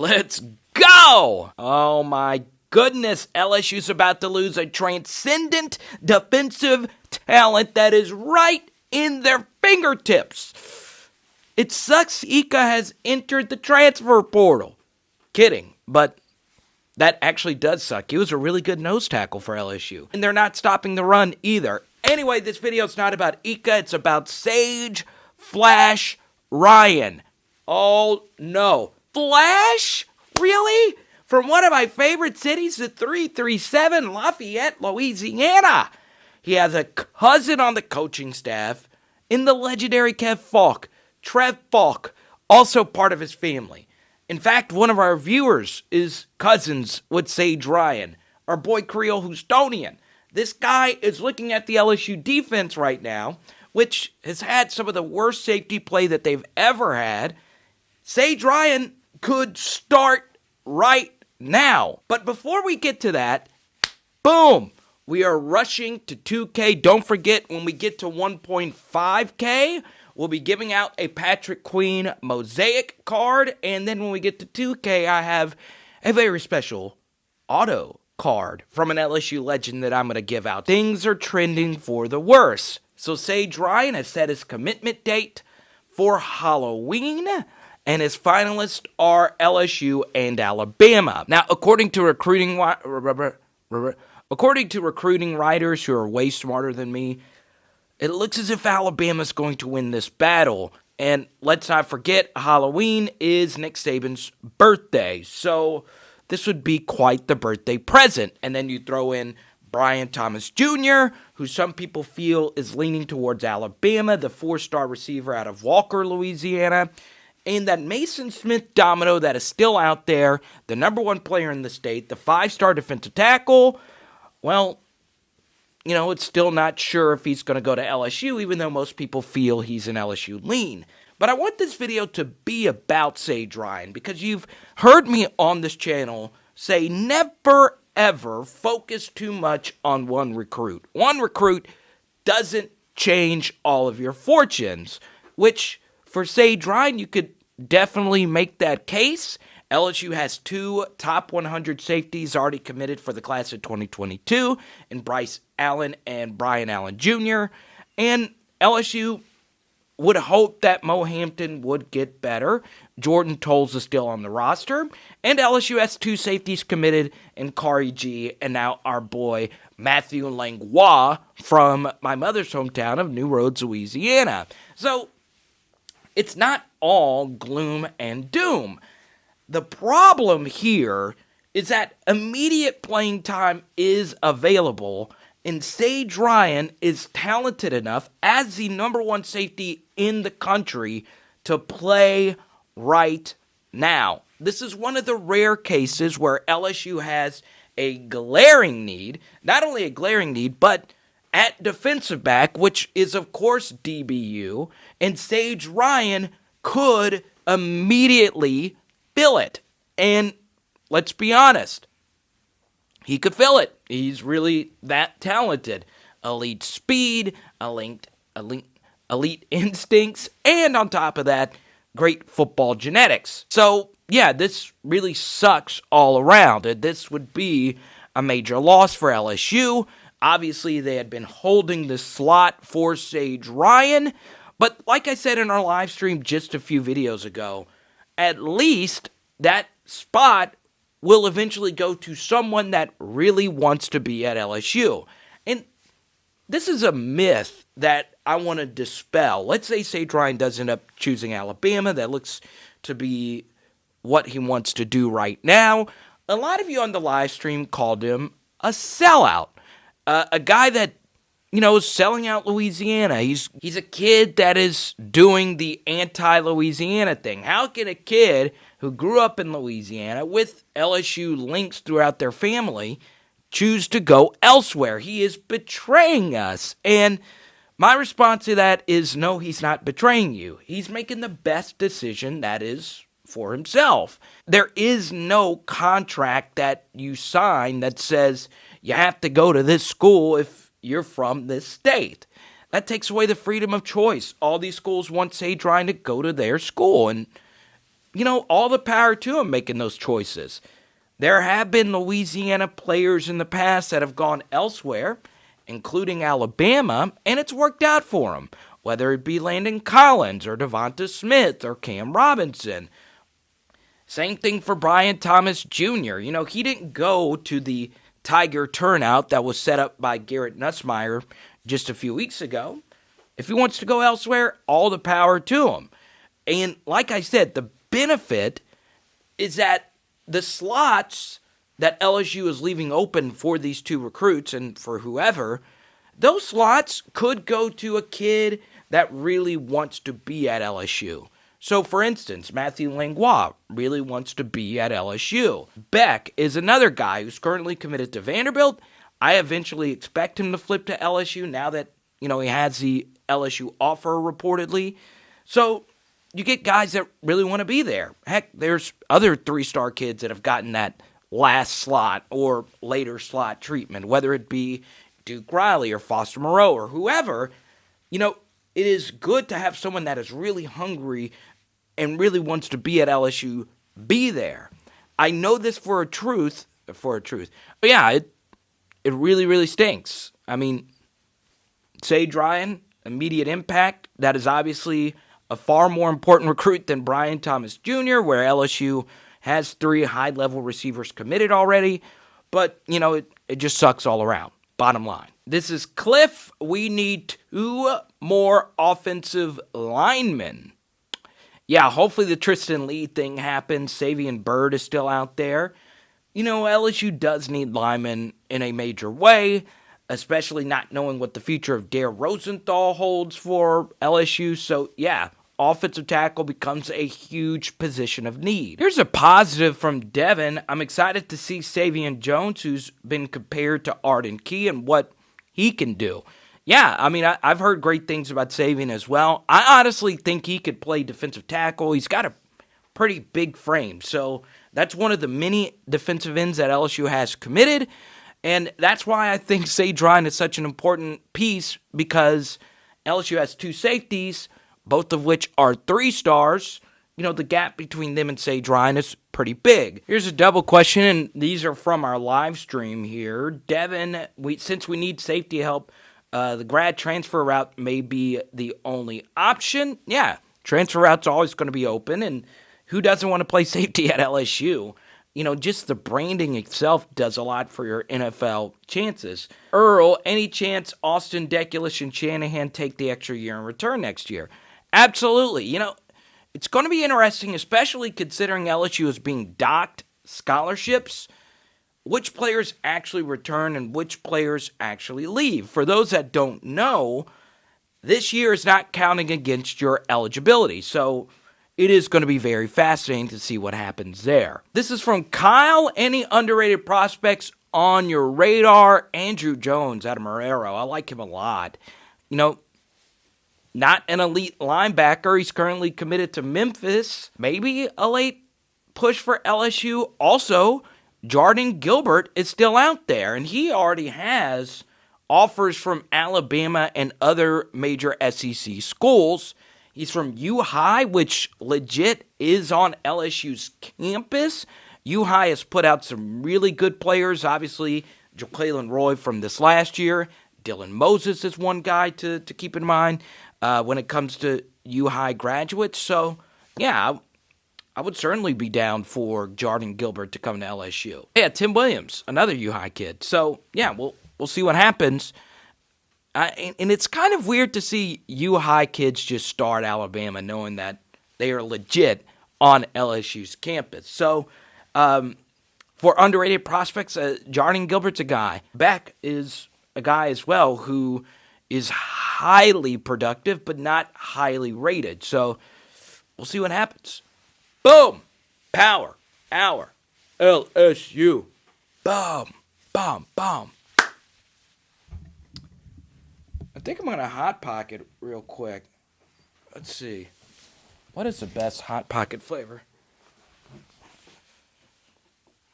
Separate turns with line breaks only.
Let's go! Oh my goodness, LSU's about to lose a transcendent defensive talent that is right in their fingertips. It sucks Ika has entered the transfer portal. Kidding, but that actually does suck. He was a really good nose tackle for LSU. And they're not stopping the run either. Anyway, this video is not about Ika, it's about Sage Flash Ryan. Oh no. Flash? Really? From one of my favorite cities, the 337 Lafayette, Louisiana. He has a cousin on the coaching staff in the legendary Trev Faulk, also part of his family. In fact, one of our viewers is cousins with Sage Ryan, our boy Creole Houstonian. This guy is looking at the LSU defense right now, which has had some of the worst safety play that they've ever had. Sage Ryan could start right now. But before we get to that, boom, we are rushing to 2K. Don't forget, when we get to 1.5K, we'll be giving out a Patrick Queen mosaic card. And then when we get to 2K, I have a very special auto card from an LSU legend that I'm going to give out. Things are trending for the worse. So Sage Ryan has set his commitment date for Halloween, and his finalists are LSU and Alabama. Now, according to recruiting writers who are way smarter than me, it looks as if Alabama's going to win this battle. And let's not forget, Halloween is Nick Saban's birthday. So this would be quite the birthday present. And then you throw in Brian Thomas Jr., who some people feel is leaning towards Alabama, the 4-star receiver out of Walker, Louisiana. And that Mason Smith domino that is still out there, the number 1 player in the state, the 5-star defensive tackle. Well, you know, it's still not sure if he's going to go to LSU, even though most people feel he's an LSU lean. But I want this video to be about Sage Ryan, because you've heard me on this channel say never, ever focus too much on one recruit. One recruit doesn't change all of your fortunes, which for Sage Ryan, you could definitely make that case. LSU has 2 top 100 safeties already committed for the class of 2022, in Bryce Allen and Brian Allen Jr., and LSU would hope that Mo Hampton would get better. Jordan Tolles is still on the roster, and LSU has 2 safeties committed in Khari G, and now our boy Matthew Langlois from my mother's hometown of New Roads, Louisiana. So it's not all gloom and doom. The problem here is that immediate playing time is available, and Sage Ryan is talented enough as the number 1 safety in the country to play right now. This is one of the rare cases where LSU has a glaring need, not only a glaring need, but at defensive back, which is of course DBU, and Sage Ryan could immediately fill it. And let's be honest, he could fill it. He's really that talented. Elite speed, elite instincts, and on top of that, great football genetics. So, yeah, this really sucks all around, and this would be a major loss for LSU. Obviously, they had been holding the slot for Sage Ryan, but like I said in our live stream just a few videos ago, at least that spot will eventually go to someone that really wants to be at LSU. And this is a myth that I want to dispel. Let's say Sage Ryan does end up choosing Alabama. That looks to be what he wants to do right now. A lot of you on the live stream called him a sellout. A guy that, you know, is selling out Louisiana. He's a kid that is doing the anti-Louisiana thing. How can a kid who grew up in Louisiana with LSU links throughout their family choose to go elsewhere? He is betraying us. And my response to that is, no, he's not betraying you. He's making the best decision that is for himself. There is no contract that you sign that says you have to go to this school if you're from this state. That takes away the freedom of choice. All these schools want Sage Ryan to go to their school, and all the power to him making those choices. There have been Louisiana players in the past that have gone elsewhere, including Alabama, and it's worked out for them, whether it be Landon Collins or Devonta Smith or Cam Robinson. Same thing for Brian Thomas Jr. He didn't go to the Tiger turnout that was set up by Garrett Nussmeier just a few weeks ago. If he wants to go elsewhere, all the power to him. And like I said, the benefit is that the slots that LSU is leaving open for these two recruits and for whoever, those slots could go to a kid that really wants to be at LSU. So, for instance, Matthew Langlois really wants to be at LSU. Beck is another guy who's currently committed to Vanderbilt. I eventually expect him to flip to LSU now that, he has the LSU offer reportedly. So, you get guys that really want to be there. Heck, there's other 3-star kids that have gotten that last slot or later slot treatment, whether it be Duke Riley or Foster Moreau or whoever. It is good to have someone that is really hungry and really wants to be at LSU be there. I know this for a truth. But yeah, it really, really stinks. I mean, Sage Ryan, immediate impact. That is obviously a far more important recruit than Brian Thomas Jr., where LSU has 3 high-level receivers committed already. But, it just sucks all around. Bottom line. This is Cliff. We need 2 more offensive linemen. Yeah, hopefully the Tristan Lee thing happens. Savion Byrd is still out there. LSU does need linemen in a major way, especially not knowing what the future of Dare Rosenthal holds for LSU. So, yeah, offensive tackle becomes a huge position of need. Here's a positive from Devin. I'm excited to see Savion Jones, who's been compared to Arden Key, and what he can do. Yeah, I mean, I've heard great things about Savion as well. I honestly think he could play defensive tackle. He's got a pretty big frame. So that's one of the many defensive ends that LSU has committed. And that's why I think Sage Ryan is such an important piece, because LSU has 2 safeties, both of which are 3 stars. The gap between them and Sage Ryan is pretty big. Here's a double question, and these are from our live stream here. Devin, since we need safety help, the grad transfer route may be the only option. Yeah, transfer route's always going to be open, and who doesn't want to play safety at LSU? Just the branding itself does a lot for your NFL chances. Earl, any chance Austin Deculus and Shanahan take the extra year in return next year? Absolutely. It's going to be interesting, especially considering LSU is being docked scholarships, which players actually return and which players actually leave. For those that don't know, this year is not counting against your eligibility. So it is going to be very fascinating to see what happens there. This is from Kyle. Any underrated prospects on your radar? Andrew Jones out of Marrero. I like him a lot. Not an elite linebacker. He's currently committed to Memphis. Maybe a late push for LSU. Also, Jordan Gilbert is still out there, and he already has offers from Alabama and other major SEC schools. He's from U-High, which legit is on LSU's campus. U-High has put out some really good players. Obviously, Jalen Roy from this last year. Dylan Moses is one guy to keep in mind when it comes to U-High graduates. So, yeah, I would certainly be down for Jordan Gilbert to come to LSU. Yeah, Tim Williams, another U-High kid. So, yeah, we'll see what happens. And it's kind of weird to see U-High kids just start Alabama knowing that they are legit on LSU's campus. So, for underrated prospects, Jordan Gilbert's a guy. Beck is a guy as well who is highly productive but not highly rated. So, we'll see what happens. Boom! Power. Hour. LSU. Boom. Boom. Boom. I think I'm going to Hot Pocket real quick. Let's see. What is the best Hot Pocket flavor?